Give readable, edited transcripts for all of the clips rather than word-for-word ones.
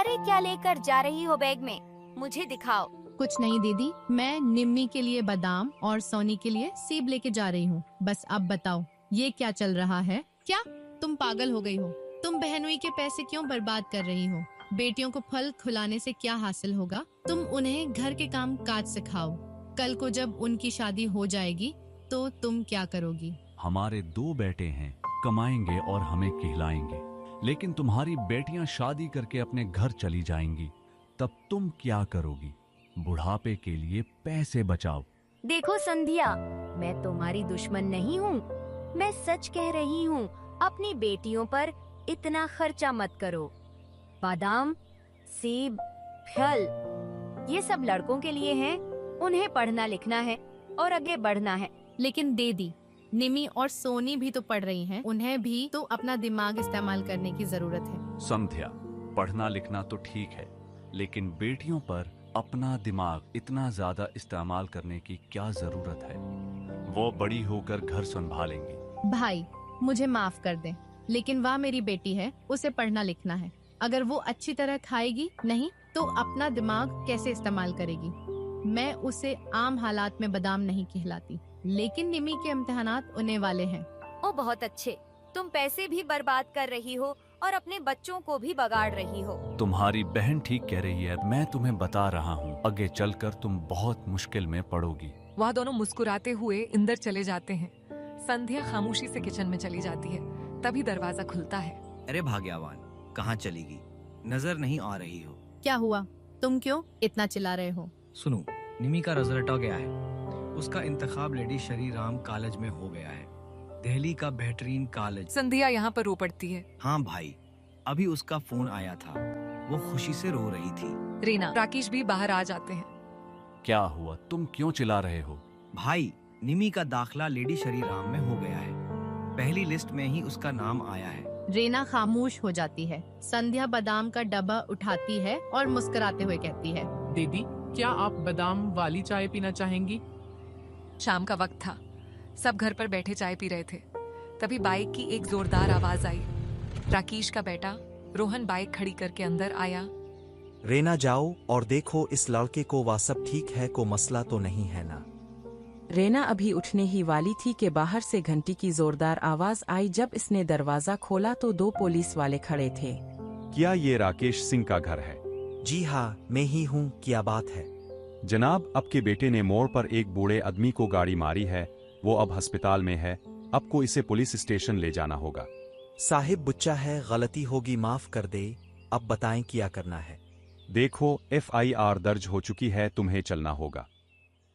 अरे क्या लेकर जा रही हो बैग में? मुझे दिखाओ। कुछ नहीं दीदी, मैं निम्मी के लिए बादाम और सोनी के लिए सेब लेके जा रही हूँ। बस अब बताओ ये क्या चल रहा है? क्या तुम पागल हो गई हो? तुम बहनोई के पैसे क्यों बर्बाद कर रही हो? बेटियों को फल खिलाने से क्या हासिल होगा? तुम उन्हें घर के काम काज सिखाओ। कल को जब उनकी शादी हो जाएगी तो तुम क्या करोगी? हमारे 2 बेटे हैं, कमाएंगे और हमें खिलाएंगे। लेकिन तुम्हारी बेटियां शादी करके अपने घर चली जाएंगी, तब तुम क्या करोगी? बुढ़ापे के लिए पैसे बचाओ। देखो संध्या, मैं तुम्हारी दुश्मन नहीं हूँ। मैं सच कह रही हूँ, अपनी बेटियों पर इतना खर्चा मत करो। बादाम, सेब, फल, ये सब लड़कों के लिए हैं। उन्हें पढ़ना लिखना है और आगे बढ़ना है। लेकिन दीदी, निमी और सोनी भी तो पढ़ रही हैं। उन्हें भी तो अपना दिमाग इस्तेमाल करने की जरूरत है। संध्या, पढ़ना लिखना तो ठीक है, लेकिन बेटियों पर अपना दिमाग इतना ज्यादा इस्तेमाल करने की क्या जरूरत है? वो बड़ी होकर घर संभालेंगी। भाई, मुझे माफ कर दे, लेकिन वह मेरी बेटी है, उसे पढ़ना लिखना है। अगर वो अच्छी तरह खाएगी नहीं तो अपना दिमाग कैसे इस्तेमाल करेगी? मैं उसे आम हालात में बादाम नहीं खिलाती, लेकिन निमी के इम्तिहानात होने वाले हैं। ओ बहुत अच्छे, तुम पैसे भी बर्बाद कर रही हो और अपने बच्चों को भी बगाड़ रही हो। तुम्हारी बहन ठीक कह रही है, मैं तुम्हें बता रहा हूँ, आगे चलकर तुम बहुत मुश्किल में पड़ोगी। वह दोनों मुस्कुराते हुए अंदर चले जाते हैं। संध्या खामोशी से किचन में चली जाती है। तभी दरवाजा खुलता है। अरे भाग्यवान, कहाँ चलेगी? नजर नहीं आ रही हो। क्या हुआ? तुम क्यों इतना चिल्ला रहे हो? सुनो, निमी का रिजल्ट आ गया है। उसका इंतखाब लेडी श्री राम कॉलेज में हो गया है, दिल्ली का बेहतरीन कॉलेज। संध्या यहाँ पर रो पड़ती है। हाँ भाई, अभी उसका फोन आया था, वो खुशी से रो रही थी। रीना, राकेश भी बाहर आ जाते हैं। क्या हुआ? तुम क्यों चिल्ला रहे हो? भाई, निमी का दाखला लेडी श्री राम में हो गया है। पहली लिस्ट में ही उसका नाम आया है। रेना खामोश हो जाती है। संध्या बादाम का डब्बा उठाती है और मुस्कुराते हुए कहती है, दीदी, क्या आप बादाम वाली चाय पीना चाहेंगी? शाम का वक्त था, सब घर पर बैठे चाय पी रहे थे। तभी बाइक की एक जोरदार आवाज आई। राकेश का बेटा रोहन बाइक खड़ी करके अंदर आया। रेना, जाओ और देखो इस लड़के को, वह सब ठीक है, को मसला तो नहीं है ना? रेना अभी उठने ही वाली थी कि बाहर से घंटी की जोरदार आवाज आई। जब इसने दरवाजा खोला तो 2 पुलिस वाले खड़े थे। क्या ये राकेश सिंह का घर है? जी हाँ, मैं ही हूँ। क्या बात है? जनाब, आपके बेटे ने मोड़ पर एक बूढ़े आदमी को गाड़ी मारी है। वो अब अस्पताल में है। आपको इसे पुलिस स्टेशन ले जाना होगा। साहिब, बच्चा है, गलती होगी, माफ कर दे। अब बताएं क्या करना है? देखो, FIR दर्ज हो चुकी है, तुम्हें चलना होगा।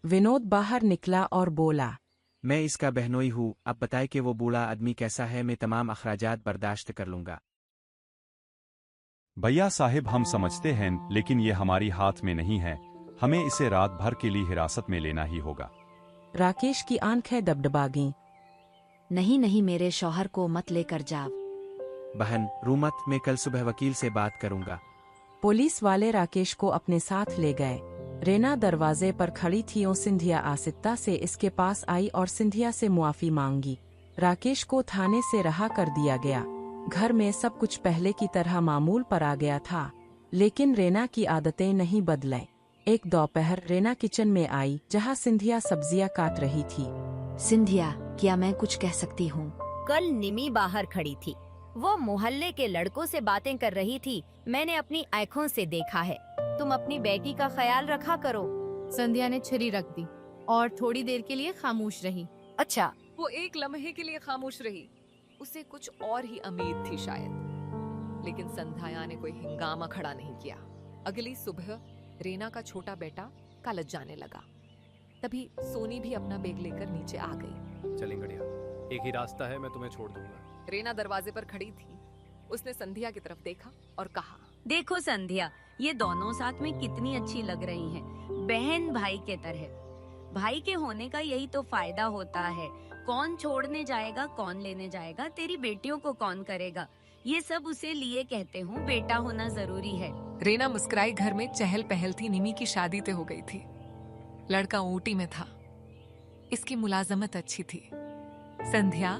विनोद बाहर निकला और बोला, मैं इसका बहनोई हूँ। अब बताए कि वो बूढ़ा आदमी कैसा है, मैं तमाम अखराजात बर्दाश्त कर लूंगा। भैया साहिब, हम समझते हैं, लेकिन ये हमारी हाथ में नहीं है। हमें इसे रात भर के लिए हिरासत में लेना ही होगा। राकेश की आंखें दबदबा गईं। नहीं नहीं, मेरे शौहर को मत लेकर जाओ। बहन रो मत, मैं कल सुबह वकील से बात करूंगा। पुलिस वाले राकेश को अपने साथ ले गए। रेना दरवाजे पर खड़ी थी और सिंधिया आसिता से इसके पास आई और सिंधिया से मुआफी मांगी। राकेश को थाने से रहा कर दिया गया। घर में सब कुछ पहले की तरह मामूल पर आ गया था, लेकिन रेना की आदतें नहीं बदलें। एक दोपहर रेना किचन में आई, जहां सिंधिया सब्जियां काट रही थी। सिंधिया, क्या मैं कुछ कह सकती हूँ? कल निमी बाहर खड़ी थी, वो मोहल्ले के लड़कों से बातें कर रही थी। मैंने अपनी आँखों से देखा है। तुम अपनी बेटी का ख्याल रखा करो। संध्या ने छुरी रख दी और थोड़ी देर के लिए खामोश रही। अच्छा, वो एक लम्हे के लिए खामोश रही। उसे कुछ और ही उम्मीद थी शायद, लेकिन संध्या ने कोई हंगामा खड़ा नहीं किया। अगली सुबह रेना का छोटा बेटा कॉलेज जाने लगा। तभी सोनी भी अपना बैग लेकर नीचे आ गई। चलें गड़िया, एक ही रास्ता है, मैं तुम्हें छोड़ दूंगा। रेना दरवाजे पर खड़ी थी। उसने संध्या की तरफ देखा और कहा, देखो संध्या, ये दोनों साथ में कितनी अच्छी लग रही हैं, बहन भाई के तरह। भाई के होने का यही तो फायदा होता है। कौन छोड़ने जाएगा, कौन लेने जाएगा, तेरी बेटियों को कौन करेगा, ये सब उसे लिए कहते हूँ। बेटा होना जरूरी है। रेना मुस्कुराई। घर में चहल पहल थी। निमी की शादी तो हो गई थी। लड़का ऊटी में था। इसकी मुलाजमत अच्छी थी। संध्या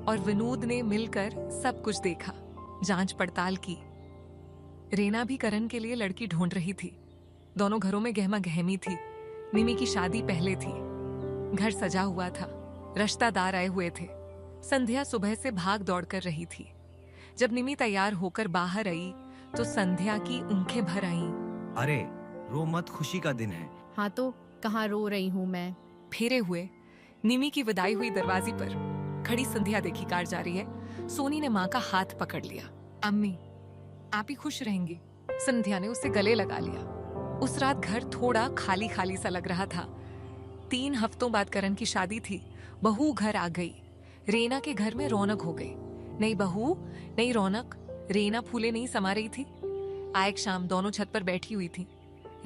और विनोद ने मिलकर सब कुछ देखा, जांच पड़ताल की। रेना भी करण के लिए लड़की ढूंढ रही थी। दोनों घरों में गहमा गहमी थी। निमी की शादी पहले थी, घर सजा हुआ था, रिश्तेदार आए हुए थे। संध्या सुबह से भाग दौड़ कर रही थी। जब निमी तैयार होकर बाहर आई तो संध्या की आंखें भर आईं। अरे रो मत, खुशी का दिन है। हाँ तो कहाँ रो रही हूँ मैं। फेरे हुए निमी की विदाई हुई दरवाजे पर खड़ी संध्या देखी कार जा रही है। सोनी ने माँ का हाथ पकड़ लिया। अम्मी, आप ही खुश रहेंगी। संध्या ने उसे गले लगा लिया। उस रात घर थोड़ा खाली खाली सा लग रहा था। 3 हफ्तों बाद करण की शादी थी। बहू घर आ गई। रेना के घर में रौनक हो गई। नई बहू, नई रौनक। रेना फूले नहीं समा रही थी। आयक शाम दोनों छत पर बैठी हुई थी।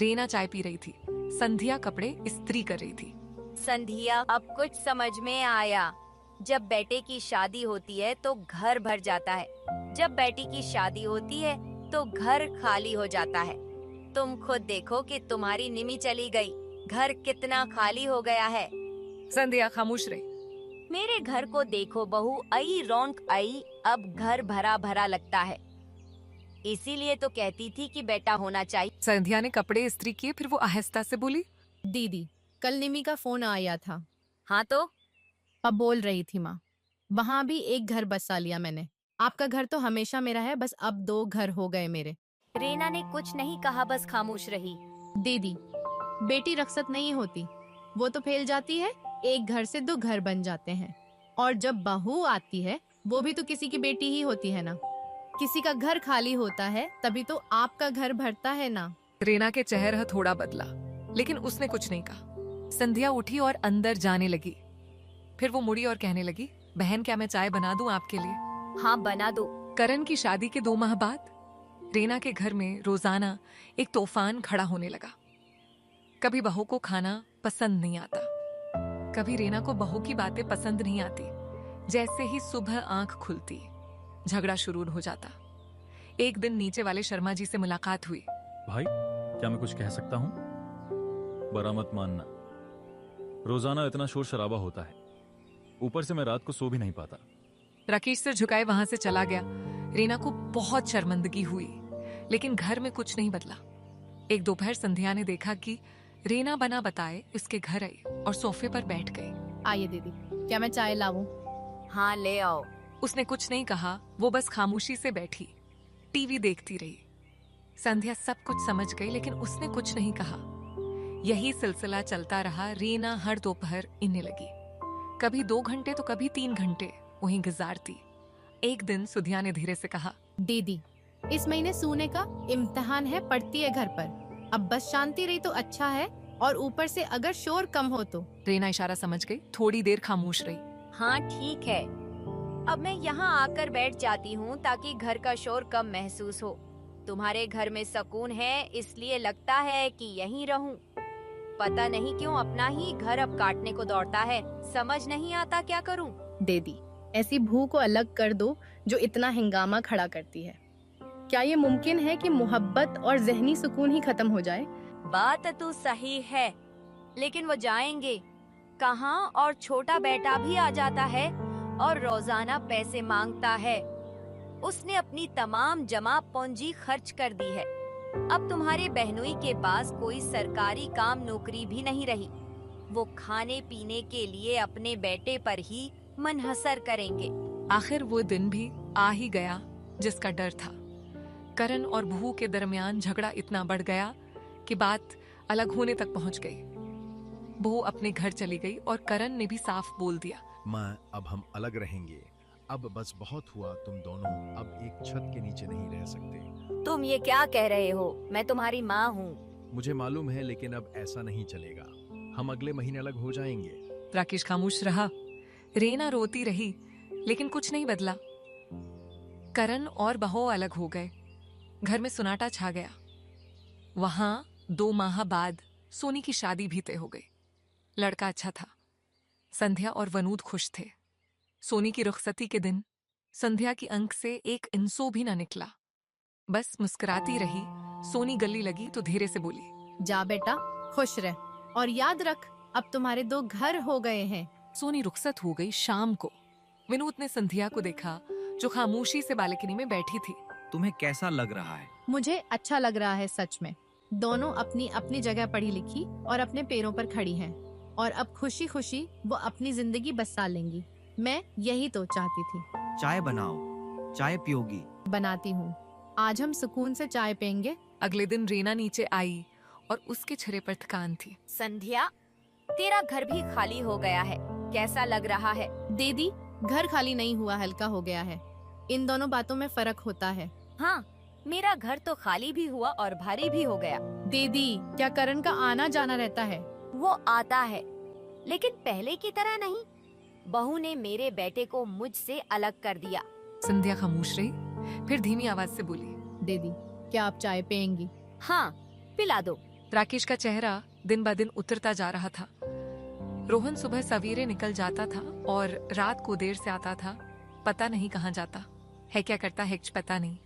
रेना चाय पी रही थी, संध्या कपड़े इस्त्री कर रही थी। संध्या, अब कुछ समझ में आया। जब बेटे की शादी होती है तो घर भर जाता है। जब बेटी की शादी होती है तो घर खाली हो जाता है। तुम खुद देखो कि तुम्हारी निमी चली गई, घर कितना खाली हो गया है। संध्या खामोश रही। मेरे घर को देखो बहू, आई रौनक आई, अब घर भरा भरा लगता है। इसीलिए तो कहती थी कि बेटा होना चाहिए। संध्या ने कपड़े इस्त्री किए, फिर वो आहिस्ता से बोली, दीदी, कल निमी का फोन आया था। हाँ तो? अब बोल रही थी माँ, वहाँ भी एक घर बसा लिया मैंने। आपका घर तो हमेशा मेरा है, बस अब 2 घर हो गए मेरे। रेना ने कुछ नहीं कहा, बस खामोश रही। दीदी, बेटी रक्षत नहीं होती, वो तो फैल जाती है। एक घर से 2 घर बन जाते हैं। और जब बहू आती है वो भी तो किसी की बेटी ही होती है ना। किसी का घर खाली होता है तभी तो आपका घर भरता है ना। रेना के चेहरा थोड़ा बदला, लेकिन उसने कुछ नहीं कहा। संध्या उठी और अंदर जाने लगी। फिर वो मुड़ी और कहने लगी, बहन क्या मैं चाय बना दूं आपके लिए? हाँ बना दो। करण की शादी के 2 माह बाद रेना के घर में रोजाना एक तूफान खड़ा होने लगा। कभी बहू को खाना पसंद नहीं आता, कभी रेना को बहू की बातें पसंद नहीं आती। जैसे ही सुबह आंख खुलती झगड़ा शुरू हो जाता। एक दिन नीचे वाले शर्मा जी से मुलाकात हुई। भाई, क्या मैं कुछ कह सकता हूँ? बुरा मत मानना, रोजाना इतना शोर शराबा होता है, ऊपर से मैं रात को सो भी नहीं पाता। राकेश सिर झुकाए वहां से चला गया। रेना को बहुत शर्मिंदगी हुई, लेकिन घर में कुछ नहीं बदला। एक दोपहर संध्या ने देखा कि रेना बना बताए उसके घर आई और सोफे पर बैठ गई। आइए दीदी, क्या मैं चाय लाऊं? हाँ ले आओ। उसने कुछ नहीं कहा, वो बस खामोशी से बैठी टीवी देखती रही। संध्या सब कुछ समझ गई, लेकिन उसने कुछ नहीं कहा। यही सिलसिला चलता रहा। रेना हर दोपहर इन्ने लगी, कभी 2 घंटे तो कभी 3 घंटे वहीं गुजारती। एक दिन सुधिया ने धीरे से कहा, दीदी, इस महीने सोने का इम्तिहान है, पढ़ती है घर पर। अब बस शांति रही तो अच्छा है, और ऊपर से अगर शोर कम हो तो। रेना इशारा समझ गई, थोड़ी देर खामोश रही। हाँ ठीक है, अब मैं यहाँ आकर बैठ जाती हूँ ताकि घर का शोर कम महसूस हो। तुम्हारे घर में सुकून है, इसलिए लगता है कि यहीं रहूं। पता नहीं क्यों अपना ही घर अब काटने को दौड़ता है। समझ नहीं आता क्या करूं। दीदी, ऐसी भू को अलग कर दो जो इतना हंगामा खड़ा करती है। क्या ये मुमकिन है कि मोहब्बत और जहनी सुकून ही खत्म हो जाए? बात तो सही है, लेकिन वो जाएंगे कहाँ? और छोटा बेटा भी आ जाता है और रोजाना पैसे मांगता है। उसने अपनी तमाम जमा पूंजी खर्च कर दी है। अब तुम्हारे बहनोई के पास कोई सरकारी काम नौकरी भी नहीं रही। वो खाने पीने के लिए अपने बेटे पर ही मनहसर करेंगे। आखिर वो दिन भी आ ही गया जिसका डर था। करण और बहू के दरमियान झगड़ा इतना बढ़ गया कि बात अलग होने तक पहुंच गई। बहू अपने घर चली गई और करण ने भी साफ बोल दिया, माँ, अब हम अलग रहेंगे। अब बस बहुत हुआ, तुम दोनों अब एक छत के नीचे नहीं रह सकते। तुम ये क्या कह रहे हो? मैं तुम्हारी माँ हूँ। मुझे मालूम है, लेकिन अब ऐसा नहीं चलेगा। हम अगले महीने अलग हो जाएंगे। राकेश खामोश रहा। रेना रोती रही, लेकिन कुछ नहीं बदला। करण और बहू अलग हो गए। घर में सुनाटा छा गया। वहां 2 माह बाद सोनी की शादी भी तय हो गई। लड़का अच्छा था। संध्या और वनूद खुश थे। सोनी की रुखसती के दिन संध्या की आंख से एक इंसो भी न निकला, बस मुस्कुराती रही। सोनी गली लगी तो धीरे से बोली, जा बेटा, खुश रह, और याद रख अब तुम्हारे 2 घर हो गए हैं। सोनी रुखसत हो गई शाम को। विनोद ने संध्या को देखा जो खामोशी से बालकनी में बैठी थी। तुम्हें कैसा लग रहा है? मुझे अच्छा लग रहा है सच में। दोनों अपनी अपनी जगह पढ़ी लिखी और अपने पैरों पर खड़ी हैं और अब खुशी खुशी वो अपनी जिंदगी बसा लेंगी। मैं यही तो चाहती थी। चाय बनाओ, चाय पियोगी? बनाती हूँ। आज हम सुकून से चाय पियेंगे। अगले दिन रीना नीचे आई और उसके चेहरे पर थकान थी। संध्या, तेरा घर भी खाली हो गया है, कैसा लग रहा है? दीदी, घर खाली नहीं हुआ, हल्का हो गया है। इन दोनों बातों में फर्क होता है। हाँ, मेरा घर तो खाली भी हुआ और भारी भी हो गया। दीदी, क्या करण का आना जाना रहता है? वो आता है, लेकिन पहले की तरह नहीं। बहू ने मेरे बेटे को मुझसे अलग कर दिया। संध्या खामोश रही, फिर धीमी आवाज से बोली, दीदी, क्या आप चाय पियेंगी? हाँ, पिला दो। राकेश का चेहरा दिन ब दिन उतरता जा रहा था। रोहन सुबह सवेरे निकल जाता था और रात को देर से आता था। पता नहीं कहाँ जाता है, क्या करता है पता नहीं।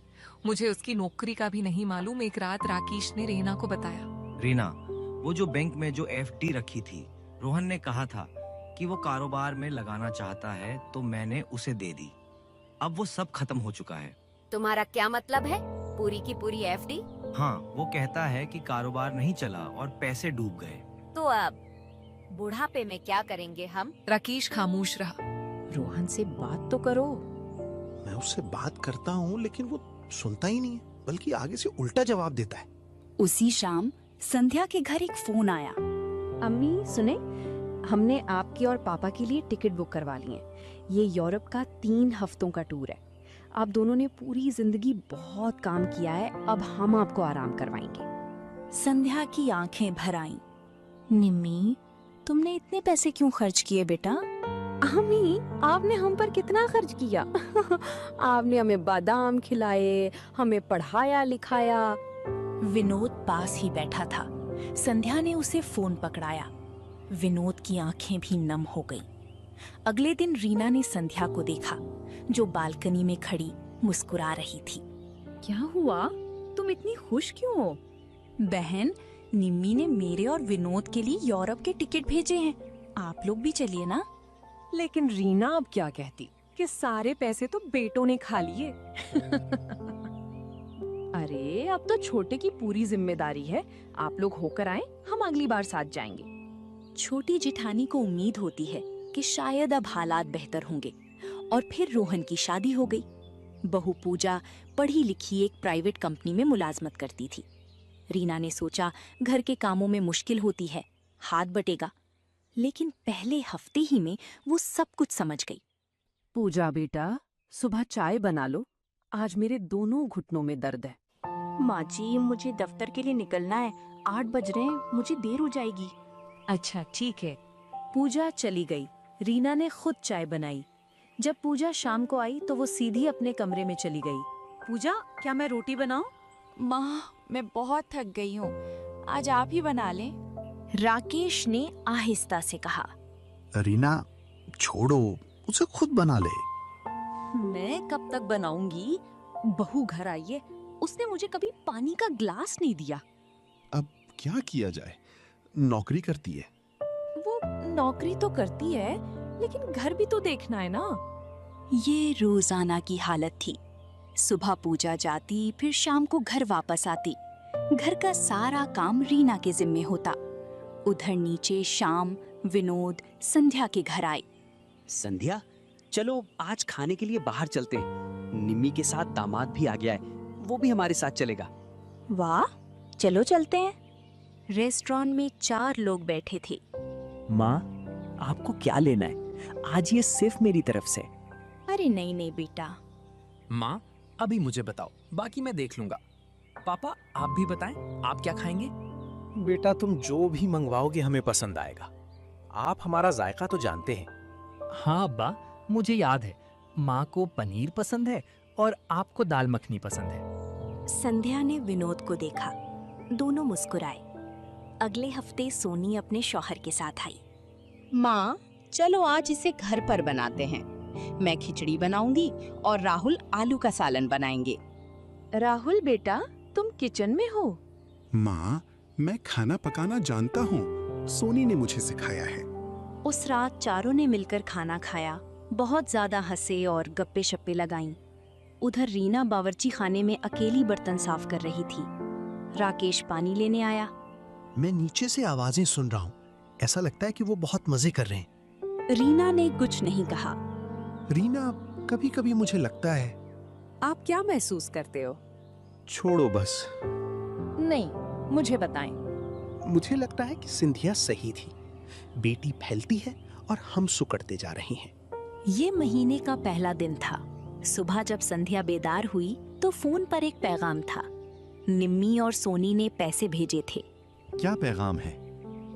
मुझे उसकी नौकरी का भी नहीं मालूम। एक रात राकेश ने रीना को बताया। रीना, वो जो बैंक में जो FD रखी थी, रोहन ने कहा था कि वो कारोबार में लगाना चाहता है, तो मैंने उसे दे दी। अब वो सब खत्म हो चुका है। तुम्हारा क्या मतलब है? पूरी की पूरी FD? हाँ, वो कहता है कि कारोबार नहीं चला और पैसे डूब गए। तो अब बुढ़ापे में क्या करेंगे हम? राकेश खामोश रहा। रोहन से बात तो करो। मैं उससे बात करता हूँ लेकिन वो सुनता ही नहीं है, बल्कि आगे से उल्टा जवाब देता है। उसी शाम संध्या के घर एक फोन आया। अम्मी सुने, हमने आपकी और पापा के लिए टिकट बुक करवा ली है। ये यूरोप का 3 हफ्तों का टूर है। आप दोनों ने पूरी जिंदगी बहुत काम किया है, अब हम आपको आराम करवाएंगे। संध्या की आंखें भर आईं। निम्मी, तुमने इतने पैसे क्यों खर्च किए बेटा? अम्मी, आपने हम पर कितना खर्च किया? आपने हमें बादाम खिलाए, हमें पढ़ाया लिखाया। विनोद पास ही बैठा था। संध्या ने उसे फोन पकड़ाया। विनोद की आंखें भी नम हो गईं। अगले दिन रीना ने संध्या को देखा, जो बालकनी में खड़ी मुस्कुरा रही थी। क्या हुआ? तुम इतनी खुश क्यों हो? बहन, निम्मी ने मेरे और विनोद के लिए यूरोप के टिकट भेजे हैं। आप लोग भी चलिए ना। लेकिन रीना अब क्या कहती कि सारे पैसे तो बेटों ने खा लिए। अरे, अब तो छोटे की पूरी जिम्मेदारी है। आप लोग होकर आए, हम अगली बार साथ जाएंगे। छोटी जिठानी को उम्मीद होती है कि शायद अब हालात बेहतर होंगे। और फिर रोहन की शादी हो गई। बहू पूजा पढ़ी लिखी एक प्राइवेट कंपनी में मुलाजमत करती थी। रीना ने सोचा घर के कामों में मुश्किल होती है, हाथ बटेगा। लेकिन पहले हफ्ते ही में वो सब कुछ समझ गई। पूजा बेटा, सुबह चाय बना लो, आज मेरे दोनों घुटनों में दर्द है। माँ जी, मुझे दफ्तर के लिए निकलना है, 8 बज रहे हैं, मुझे देर हो जाएगी। अच्छा ठीक है। पूजा चली गई। रीना ने खुद चाय बनाई। जब पूजा शाम को आई तो वो सीधी अपने कमरे में चली गई। पूजा, क्या मैं रोटी बनाऊं? माँ, मैं बहुत थक गई हूँ, आज आप ही बना लें। राकेश ने आहिस्ता से कहा। रीना, छोड़ो, उसे खुद बना ले। मैं कब तक बनाऊंगी? बहू घर आई है, उसने मुझे कभी पानी का ग्लास नहीं दिया। अब क्या किया जाए? नौकरी करती है। वो नौकरी तो करती है, लेकिन घर भी तो देखना है ना। ये रोजाना की हालत थी। सुबह पूजा जाती, फिर शाम को घर वापस आती। घर का सारा काम रीना के जिम्मे होता। उधर नीचे शाम विनोद संध्या के घर आए। संध्या, चलो आज खाने के लिए बाहर चलते हैं। निम्मी के साथ दामाद भी आ गया है, वो भी हमारे साथ चलेगा। वाह, चलो चलते हैं। रेस्टोरेंट में 4 लोग बैठे थे। माँ, आपको क्या लेना है? आज ये सिर्फ मेरी तरफ से। अरे नहीं नहीं बेटा। माँ, अभी मुझे बताओ, बाकी मैं देख लूंगा। पापा, आप भी बताएं, आप क्या खाएंगे? बेटा, तुम जो भी मंगवाओगे हमें पसंद आएगा। आप हमारा जायका तो जानते हैं। हाँ अब्बा, मुझे याद है। माँ को पनीर पसंद है और आपको दाल मखनी पसंद है। संध्या ने विनोद को देखा, दोनों मुस्कुराए। अगले हफ्ते सोनी अपने शौहर के साथ आई। माँ, चलो आज इसे घर पर बनाते हैं। मैं खिचड़ी बनाऊंगी और राहुल आलू का सालन बनाएंगे। राहुल बेटा, तुम किचन में हो? माँ, मैं खाना पकाना जानता हूँ, सोनी ने मुझे सिखाया है। उस रात चारों ने मिलकर खाना खाया, बहुत ज्यादा हंसे और गप्पे शप्पे लगाईं। उधर रीना बावर्ची खाने में अकेली बर्तन साफ कर रही थी। राकेश पानी लेने आया। मैं नीचे से आवाजें सुन रहा हूँ, ऐसा लगता है कि वो बहुत मजे कर रहे हैं। रीना ने कुछ नहीं कहा। रीना, कभी कभी मुझे लगता है। आप क्या महसूस करते हो? छोड़ो बस। नहीं, मुझे बताएं। मुझे लगता है कि सिंधिया सही थी। बेटी फैलती है और हम सुकड़ते जा रहे हैं। ये महीने का पहला दिन था। सुबह जब संध्या बेदार हुई तो फोन पर एक पैगाम था। निम्मी और सोनी ने पैसे भेजे थे। क्या पैगाम है?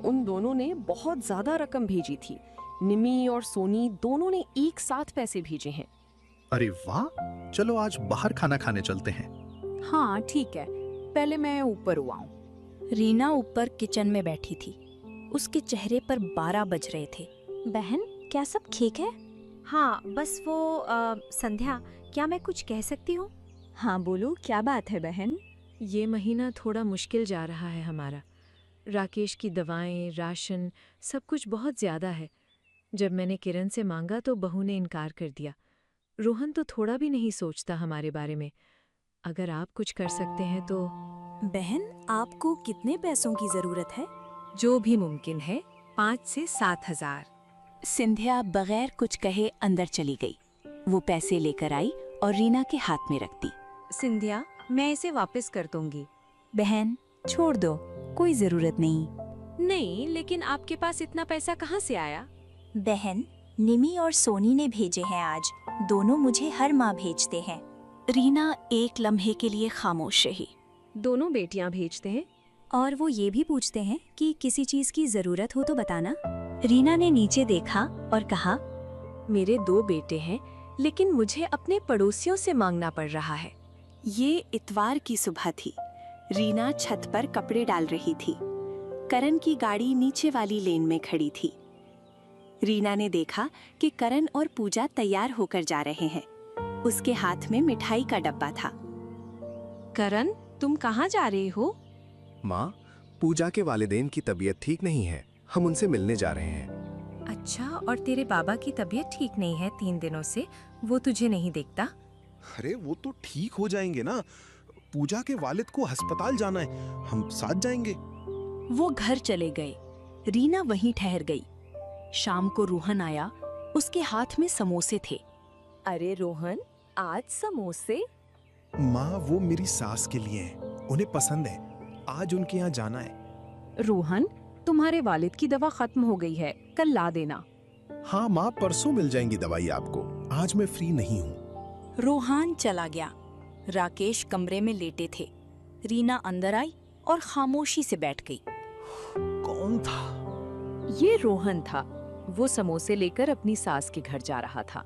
उन दोनों ने बहुत ज्यादा रकम भेजी थी। निम्मी और सोनी दोनों ने एक साथ पैसे भेजे हैं। अरे वाह, चलो आज बाहर खाना खाने चलते हैं। हाँ ठीक है, पहले मैं ऊपर हुआ हूँ। रीना ऊपर किचन में बैठी थी। उसके चेहरे पर 12 बज रहे थे। बहन, क्या सब ठीक है? हाँ, बस वो संध्या, क्या मैं कुछ कह सकती हूँ? हाँ बोलो, क्या बात है बहन? ये महीना थोड़ा मुश्किल जा रहा है हमारा। राकेश की दवाएं, राशन, सब कुछ बहुत ज़्यादा है। जब मैंने किरण से मांगा तो बहू ने इनकार कर दिया। रोहन तो थोड़ा भी नहीं सोचता हमारे बारे में। अगर आप कुछ कर सकते हैं तो। बहन, आपको कितने पैसों की जरूरत है? जो भी मुमकिन है, 5 से 7 हजार। सिंधिया बगैर कुछ कहे अंदर चली गई। वो पैसे लेकर आई और रीना के हाथ में रख दी। सिंधिया, मैं इसे वापस कर दूंगी। बहन, छोड़ दो, कोई जरूरत नहीं। नहीं, लेकिन आपके पास इतना पैसा कहाँ से आया? बहन, निमी और सोनी ने भेजे हैं आज। दोनों मुझे हर माह भेजते हैं। रीना एक लम्हे के लिए खामोश रही। दोनों बेटियां भेजते हैं? और वो ये भी पूछते हैं कि किसी चीज की जरूरत हो तो बताना। रीना ने नीचे देखा और कहा, मेरे 2 बेटे हैं, लेकिन मुझे अपने पड़ोसियों से मांगना पड़ रहा है। ये इतवार की सुबह थी। रीना छत पर कपड़े डाल रही थी। करण की गाड़ी नीचे वाली लेन में खड़ी थी। रीना ने देखा कि करण और पूजा तैयार होकर जा रहे हैं। उसके हाथ में मिठाई का डब्बा था। करण, तुम कहाँ जा रहे हो? माँ, पूजा के वालिदैन की तबीयत ठीक नहीं है, हम उनसे मिलने जा रहे हैं। अच्छा, और तेरे बाबा की तबीयत ठीक नहीं है 3 दिनों से, वो तुझे नहीं देखता? अरे वो तो ठीक हो जाएंगे ना। पूजा के वालिद को अस्पताल जाना है, हम साथ जाएंगे। वो घर चले गए। रीना वहीं ठहर गई। शाम को रोहन आया। उसके हाथ में समोसे थे। अरे रोहन, आज समोसे? माँ, वो मेरी सास के लिए हैं, उन्हें पसंद है। आज उनके यहाँ जाना है। रोहन, तुम्हारे वालिद की दवा खत्म हो गई है, कल ला देना। हाँ माँ, परसों मिल जाएंगी दवाई आपको, आज मैं फ्री नहीं हूँ। रोहान चला गया। राकेश कमरे में लेटे थे। रीना अंदर आई और खामोशी से बैठ गई। कौन था? ये रोहन था। वो समोसे लेकर अपनी सास के घर जा रहा था।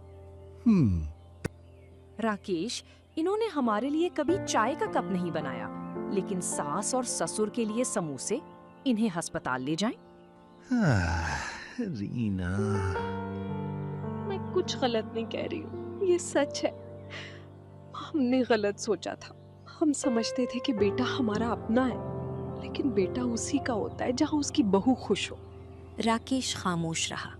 राकेश, इन्होंने हमारे लिए कभी चाय का कप नहीं बनाया, लेकिन सास और ससुर के लिए समोसे। इन्हें अस्पताल ले जाएं। रीना, मैं कुछ गलत नहीं कह रही हूँ, ये सच है। हमने गलत सोचा था। हम समझते थे कि बेटा हमारा अपना है, लेकिन बेटा उसी का होता है जहाँ उसकी बहू खुश हो। राकेश खामोश रहा।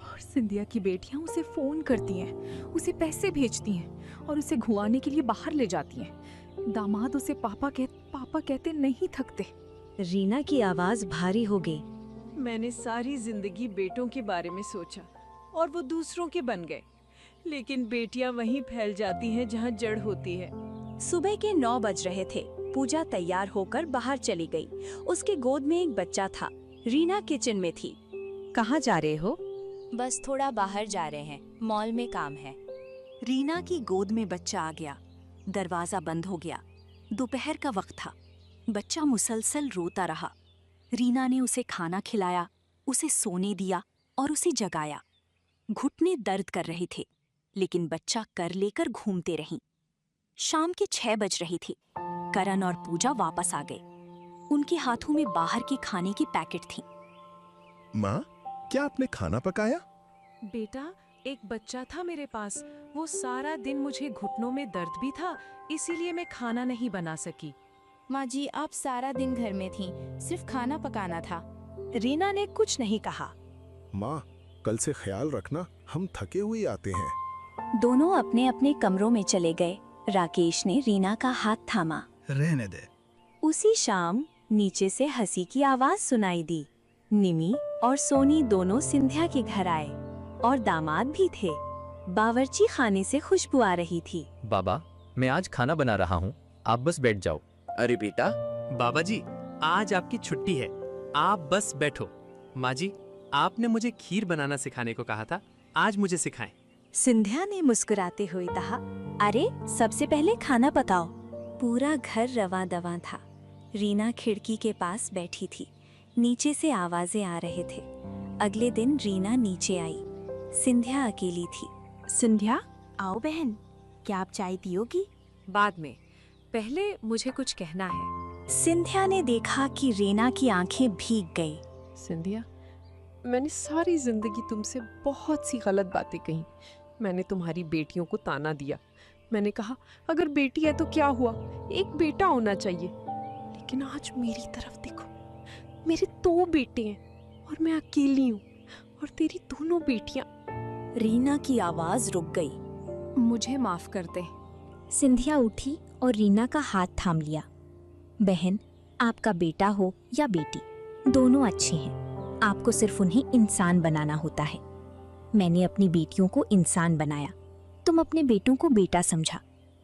और सिंधिया की बेटियां उसे फोन करती हैं, उसे पैसे भेजती हैं और उसे घुमाने के लिए बाहर ले जाती हैं। दामाद उसे पापा कहते नहीं थकते। रीना की आवाज भारी हो गई। मैंने सारी जिंदगी बेटों के बारे में सोचा और वो दूसरों के बन गए, लेकिन बेटियां वहीं फैल जाती हैं जहां जड़ होती है। सुबह के 9 बज रहे थे। पूजा तैयार होकर बाहर चली गई। उसके गोद में एक बच्चा था। रीना किचन में थी। कहाँ जा रहे हो? बस थोड़ा बाहर जा रहे हैं, मॉल में काम है। रीना की गोद में बच्चा आ गया। दरवाजा बंद हो गया। दोपहर का वक्त था। बच्चा मुसलसल रोता रहा। रीना ने उसे खाना खिलाया, उसे सोने दिया और उसे जगाया। घुटने दर्द कर रहे थे, लेकिन बच्चा कर लेकर घूमते रही। शाम के 6 बज रही थी। करण और पूजा वापस आ गए। उनके हाथों में बाहर के खाने की पैकेट थी। माँ, क्या आपने खाना पकाया? बेटा, एक बच्चा था मेरे पास। वो सारा दिन मुझे घुटनों में दर्द भी था, इसीलिए मैं खाना नहीं बना सकी। माँ जी, आप सारा दिन घर में थीं, सिर्फ खाना पकाना था। रीना ने कुछ नहीं कहा। माँ, कल से ख्याल रखना, हम थके हुए आते हैं। दोनों अपने अपने कमरों में चले गए राकेश ने रीना का हाथ थामा। रहने दे। उसी शाम नीचे से हंसी की आवाज सुनाई दी। निमी और सोनी दोनों सिंधिया के घर आए और दामाद भी थे। बावर्ची खाने से खुशबू आ रही थी। बाबा, मैं आज खाना बना रहा हूँ, आप बस बैठ जाओ। अरे बेटा, बाबा जी, आज आपकी छुट्टी है, आप बस बैठो। माँ जी, आपने मुझे खीर बनाना सिखाने को कहा था, आज मुझे सिखाएं। सिंधिया ने मुस्कुराते हुए कहा, अरे सबसे पहले खाना पकाओ। पूरा घर रवा दवा था। रीना खिड़की के पास बैठी थी। नीचे से आवाजें आ रहे थे। अगले दिन रीना नीचे आई। सिंधिया अकेली थी। सिंधिया, आओ बहन, क्या आप चाय पियोगी? बाद में, पहले मुझे कुछ कहना है। सिंधिया ने देखा कि रीना की आंखें भीग गई। सिंधिया, मैंने सारी जिंदगी तुमसे बहुत सी गलत बातें कही। मैंने तुम्हारी बेटियों को ताना दिया। मैंने कहा अगर बेटी है तो क्या हुआ, एक बेटा होना चाहिए। लेकिन आज मेरी तरफ देखो, मेरे 2 बेटे हैं और मैं अकेली हूँ, और तेरी दोनों बेटियां। रीना की आवाज रुक गई। मुझे माफ कर दे। सिंधिया उठी और रीना का हाथ थाम लिया। बहन, आपका बेटा हो या बेटी, दोनों अच्छे हैं। आपको सिर्फ उन्हें इंसान बनाना होता है। मैंने अपनी बेटियों को इंसान बनाया, तुम अपने बेटों को बेटा समझा।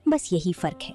बस यही फर्क है।